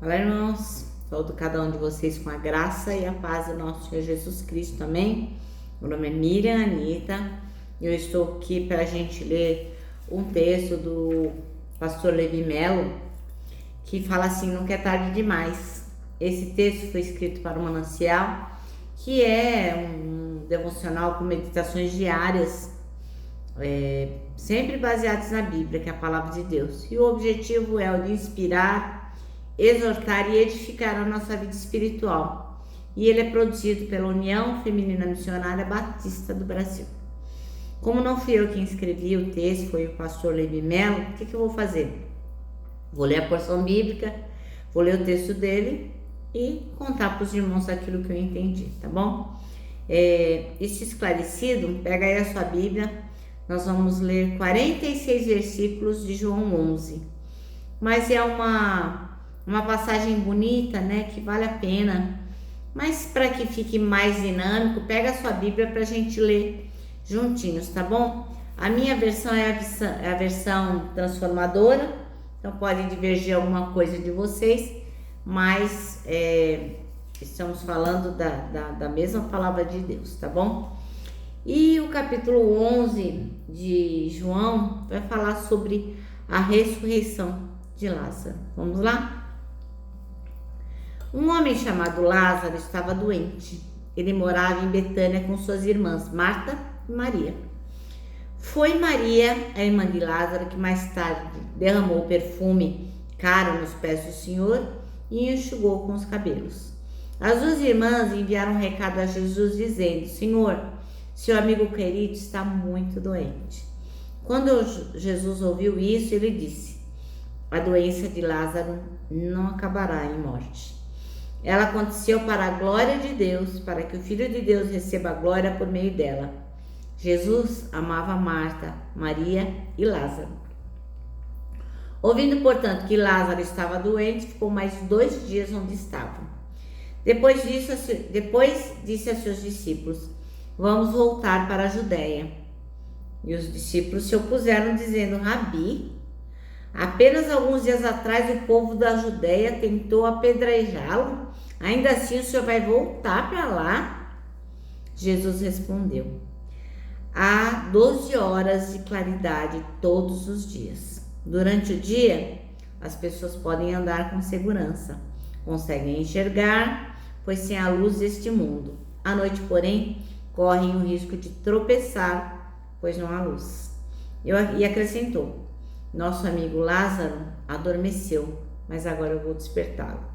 Olá, irmãos. Saúdo cada um de vocês com a graça e a paz do nosso Senhor Jesus Cristo. Amém? Meu nome é Miriam Anita e eu estou aqui para a gente ler um texto do pastor Levi Melo que fala assim: nunca é tarde demais. Esse texto foi escrito para o Manancial, que é um devocional com meditações diárias, sempre baseados na Bíblia, que é a palavra de Deus. E o objetivo é o de inspirar, exortar e edificar a nossa vida espiritual. E ele é produzido pela União Feminina Missionária Batista do Brasil. Como não fui eu quem escrevi o texto, foi o pastor Levi Melo, o que eu vou fazer? Vou ler a porção bíblica, vou ler o texto dele e contar para os irmãos aquilo que eu entendi, tá bom? Isso esclarecido, pega aí a sua Bíblia, nós vamos ler 46 versículos de João 11. Mas é uma passagem bonita, né, que vale a pena. Mas para que fique mais dinâmico, pega a sua Bíblia para a gente ler juntinhos, tá bom? A minha versão é a versão transformadora, então pode divergir alguma coisa de vocês, mas estamos falando da mesma palavra de Deus, tá bom? E o capítulo 11 de João vai falar sobre a ressurreição de Lázaro. Vamos lá? Um homem chamado Lázaro estava doente. Ele morava em Betânia com suas irmãs Marta e Maria. Foi Maria, a irmã de Lázaro, que mais tarde derramou perfume caro nos pés do Senhor e enxugou com os cabelos. As duas irmãs enviaram um recado a Jesus dizendo: Senhor, seu amigo querido está muito doente. Quando Jesus ouviu isso, ele disse: a doença de Lázaro não acabará em morte. Ela aconteceu para a glória de Deus, para que o Filho de Deus receba a glória por meio dela. Jesus amava Marta, Maria e Lázaro. Ouvindo, portanto, que Lázaro estava doente, ficou mais 2 dias onde estava. Depois disse a seus discípulos: vamos voltar para a Judéia. E os discípulos se opuseram, dizendo: Rabi, apenas alguns dias atrás o povo da Judéia tentou apedrejá-lo. Ainda assim o senhor vai voltar para lá? Jesus respondeu: há 12 horas de claridade todos os dias. Durante o dia, as pessoas podem andar com segurança, conseguem enxergar, pois sem a luz deste mundo. À noite, porém, correm o risco de tropeçar, pois não há luz. E acrescentou: nosso amigo Lázaro adormeceu, mas agora eu vou despertá-lo.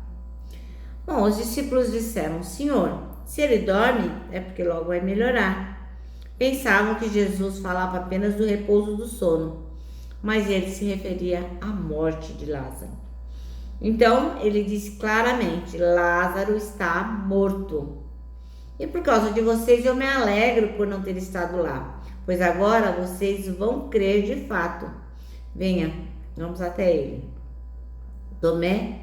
Bom, os discípulos disseram: Senhor, se ele dorme, é porque logo vai melhorar. Pensavam que Jesus falava apenas do repouso do sono, mas ele se referia à morte de Lázaro. Então, ele disse claramente: Lázaro está morto. E por causa de vocês eu me alegro por não ter estado lá, pois agora vocês vão crer de fato. Venha, vamos até ele. Tomé,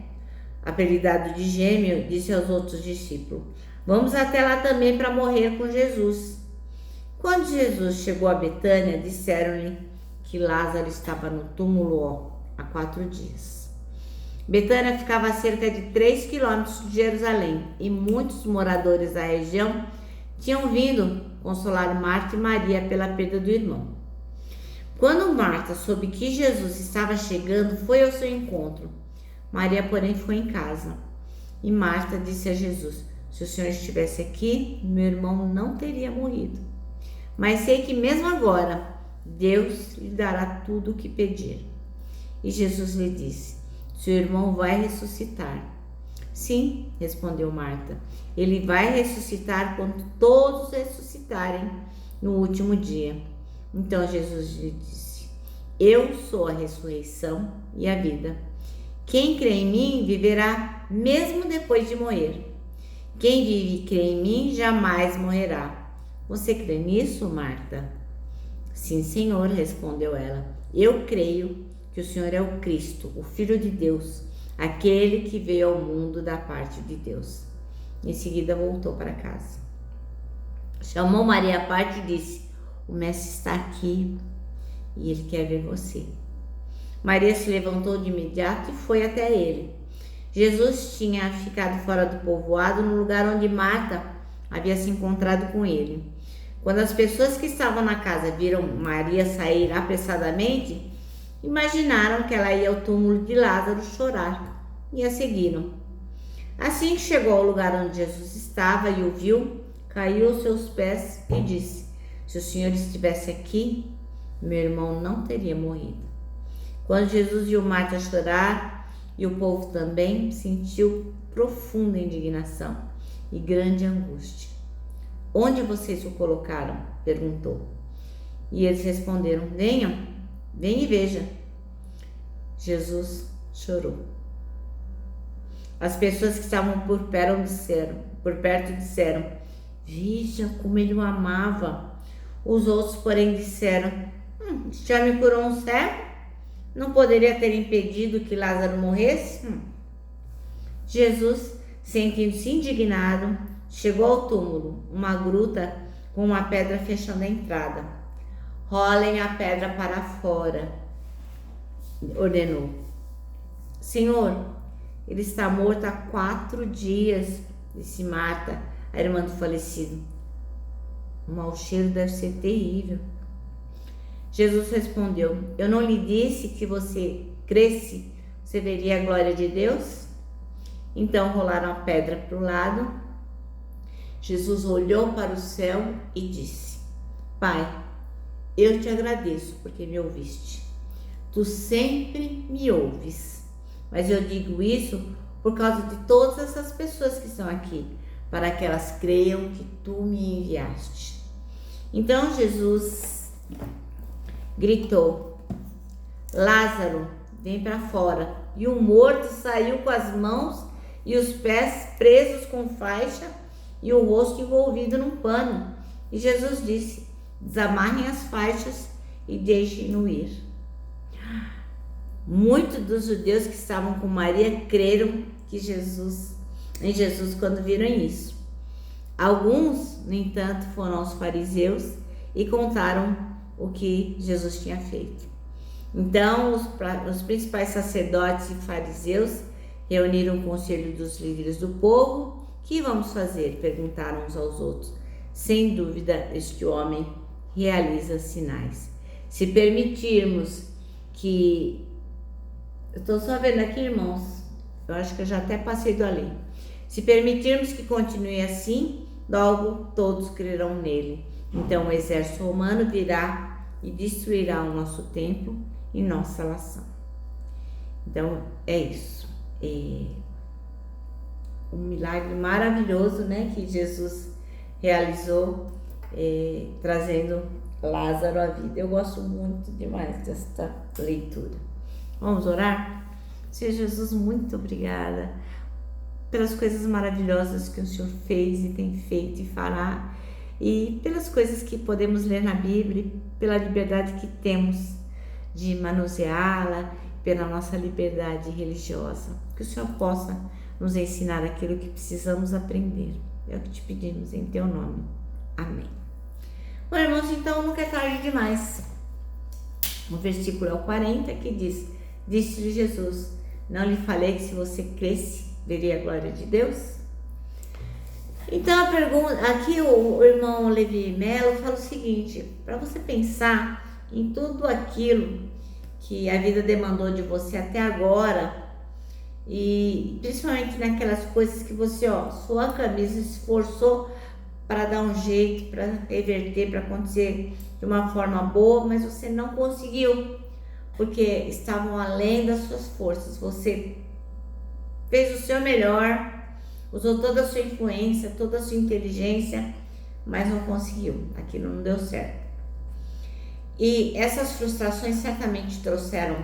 apelidado de Gêmeo, disse aos outros discípulos: vamos até lá também para morrer com Jesus. Quando Jesus chegou a Betânia, disseram-lhe que Lázaro estava no túmulo há 4 dias. Betânia ficava a cerca de 3 quilômetros de Jerusalém e muitos moradores da região tinham vindo consolar Marta e Maria pela perda do irmão. Quando Marta soube que Jesus estava chegando, foi ao seu encontro. Maria, porém, ficou em casa. E Marta disse a Jesus: se o Senhor estivesse aqui, meu irmão não teria morrido. Mas sei que mesmo agora, Deus lhe dará tudo o que pedir. E Jesus lhe disse: seu irmão vai ressuscitar. Sim, respondeu Marta, ele vai ressuscitar quando todos ressuscitarem no último dia. Então Jesus lhe disse: eu sou a ressurreição e a vida. Quem crê em mim viverá mesmo depois de morrer. Quem vive e crê em mim jamais morrerá. Você crê nisso, Marta? Sim, Senhor, respondeu ela. Eu creio que o Senhor é o Cristo, o Filho de Deus, aquele que veio ao mundo da parte de Deus. Em seguida voltou para casa. Chamou Maria à parte e disse: o mestre está aqui e ele quer ver você. Maria se levantou de imediato e foi até ele. Jesus tinha ficado fora do povoado, no lugar onde Marta havia se encontrado com ele. Quando as pessoas que estavam na casa viram Maria sair apressadamente, imaginaram que ela ia ao túmulo de Lázaro chorar e a seguiram. Assim que chegou ao lugar onde Jesus estava e o viu, caiu aos seus pés e disse: se o Senhor estivesse aqui, meu irmão não teria morrido. Quando Jesus viu Marta chorar e o povo também, sentiu profunda indignação e grande angústia. Onde vocês o colocaram? Perguntou. E eles responderam: venham e veja. Jesus chorou. As pessoas que estavam por perto disseram: veja como ele o amava. Os outros, porém, disseram: já me curou um cego? Não poderia ter impedido que Lázaro morresse? Jesus, sentindo-se indignado, chegou ao túmulo, uma gruta com uma pedra fechando a entrada. Rolem a pedra para fora, ordenou. Senhor, ele está morto há 4 dias, disse Marta, a irmã do falecido. O mau cheiro deve ser terrível. Jesus respondeu: eu não lhe disse que você cresce, você veria a glória de Deus? Então rolaram a pedra para o lado. Jesus olhou para o céu e disse: Pai, eu te agradeço porque me ouviste. Tu sempre me ouves, mas eu digo isso por causa de todas essas pessoas que estão aqui, para que elas creiam que tu me enviaste. Então Jesus gritou: Lázaro, vem para fora. E o morto saiu com as mãos e os pés presos com faixa e o rosto envolvido num pano. E Jesus disse: desamarrem as faixas e deixem-no ir. Muitos dos judeus que estavam com Maria creram em Jesus quando viram isso. Alguns, no entanto, foram aos fariseus e contaram o que Jesus tinha feito. Então, os principais sacerdotes e fariseus reuniram o conselho dos líderes do povo. Que vamos fazer? Perguntaram uns aos outros. Sem dúvida, este homem realiza sinais. Se permitirmos que... Eu estou só vendo aqui, irmãos. Eu acho que eu já até passei do além. Se permitirmos que continue assim, logo todos crerão nele. Então o exército romano virá e destruirá o nosso templo e nossa nação. Então é isso. Um milagre maravilhoso, né, que Jesus realizou, trazendo Lázaro à vida. Eu gosto muito demais desta leitura. Vamos orar? Senhor Jesus, muito obrigada pelas coisas maravilhosas que o Senhor fez e tem feito e fará, e pelas coisas que podemos ler na Bíblia, pela liberdade que temos de manuseá-la, pela nossa liberdade religiosa. Que o Senhor possa nos ensinar aquilo que precisamos aprender. É o que te pedimos em teu nome. Amém. Bom, irmãos, então nunca é tarde demais. O versículo é o 40 que diz: disse-lhe Jesus: não lhe falei que se você cresce, veria a glória de Deus? Então a pergunta, aqui o irmão Levi Melo fala o seguinte: para você pensar em tudo aquilo que a vida demandou de você até agora, e principalmente naquelas coisas que você, suou a camisa, se esforçou para dar um jeito, para reverter, para acontecer de uma forma boa, mas você não conseguiu, porque estavam além das suas forças. Você fez o seu melhor, usou toda a sua influência, toda a sua inteligência, mas não conseguiu, aquilo não deu certo. E essas frustrações certamente trouxeram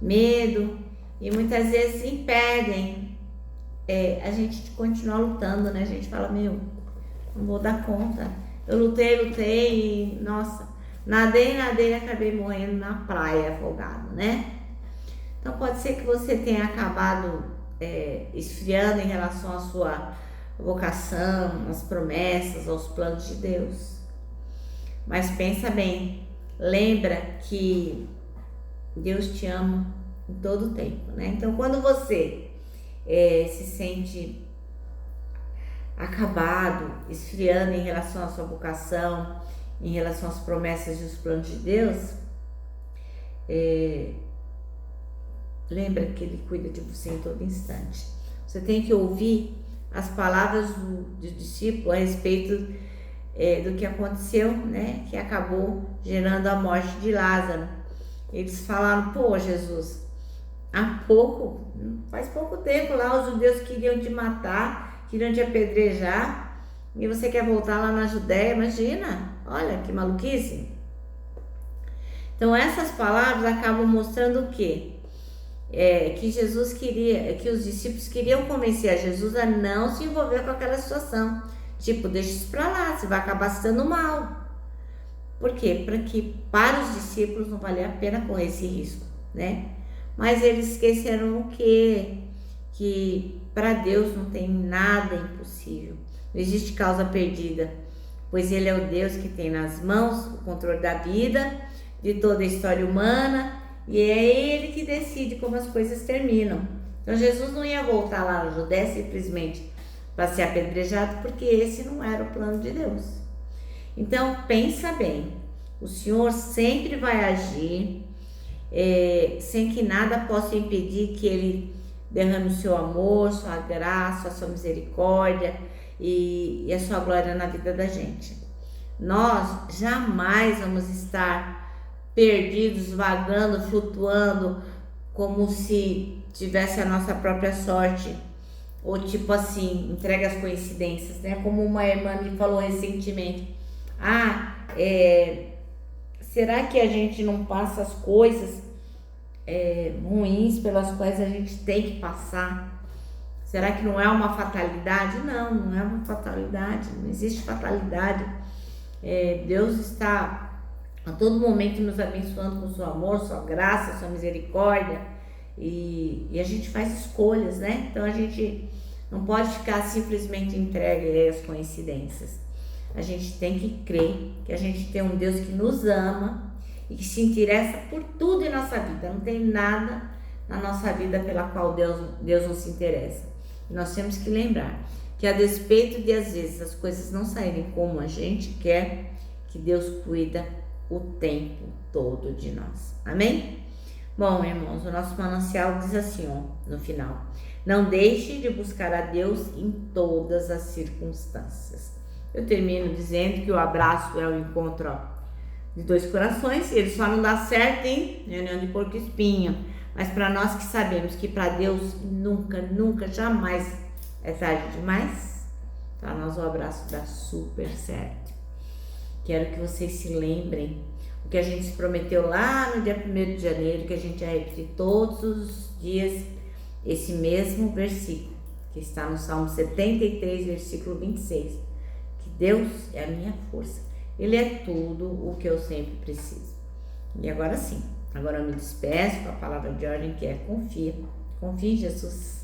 medo e muitas vezes impedem a gente de continuar lutando, né? A gente fala: meu, não vou dar conta. Eu lutei e, nossa, nadei e acabei morrendo na praia afogado, né? Então pode ser que você tenha acabado esfriando em relação à sua vocação, às promessas, aos planos de Deus. Mas pensa bem, lembra que Deus te ama em todo o tempo, né? Então quando você se sente acabado, esfriando em relação à sua vocação, em relação às promessas e os planos de Deus, lembra que Ele cuida de você em todo instante. Você tem que ouvir as palavras do discípulo a respeito do que aconteceu, né? Que acabou gerando a morte de Lázaro. Eles falaram: pô, Jesus, faz pouco tempo lá os judeus queriam te matar, queriam te apedrejar, e você quer voltar lá na Judéia? Imagina, olha que maluquice. Então essas palavras acabam mostrando o quê? Que Jesus queria, que os discípulos queriam convencer a Jesus a não se envolver com aquela situação. Tipo, deixa isso pra lá, você vai acabar se dando mal. Por quê? Para os discípulos não valia a pena correr esse risco, né? Mas eles esqueceram o quê? Que para Deus não tem nada impossível. Não existe causa perdida, pois Ele é o Deus que tem nas mãos o controle da vida, de toda a história humana, e é Ele que decide como as coisas terminam. Então Jesus não ia voltar lá na Judéia simplesmente para ser apedrejado, porque esse não era o plano de Deus. Então pensa bem, o Senhor sempre vai agir sem que nada possa impedir que Ele derrame o seu amor, sua graça, a sua misericórdia e a sua glória na vida da gente. Nós jamais vamos estar perdidos, vagando, flutuando, como se tivesse a nossa própria sorte, ou tipo assim, entrega às coincidências, né? Como uma irmã me falou recentemente: será que a gente não passa as coisas ruins pelas quais a gente tem que passar? Será que não é uma fatalidade? Não, não é uma fatalidade, não existe fatalidade. Deus está a todo momento nos abençoando com o seu amor, sua graça, sua misericórdia, e a gente faz escolhas, né? Então a gente não pode ficar simplesmente entregue às coincidências. A gente tem que crer que a gente tem um Deus que nos ama e que se interessa por tudo em nossa vida. Não tem nada na nossa vida pela qual Deus não se interessa. E nós temos que lembrar que, a despeito de às vezes as coisas não saírem como a gente quer, que Deus cuida o tempo todo de nós. Amém? Bom, irmãos, o nosso manancial diz assim, no final: não deixe de buscar a Deus em todas as circunstâncias. Eu termino dizendo que o abraço é o encontro de dois corações. Ele só não dá certo em reunião de porco-espinho. Mas para nós que sabemos que para Deus nunca, nunca, jamais é tarde demais, para nós o abraço dá super certo. Quero que vocês se lembrem o que a gente se prometeu lá no dia 1º de janeiro, que a gente vai repetir todos os dias esse mesmo versículo, que está no Salmo 73, versículo 26. Que Deus é a minha força. Ele é tudo o que eu sempre preciso. E agora sim, agora eu me despeço com a palavra de ordem, que é confia. Confie em Jesus.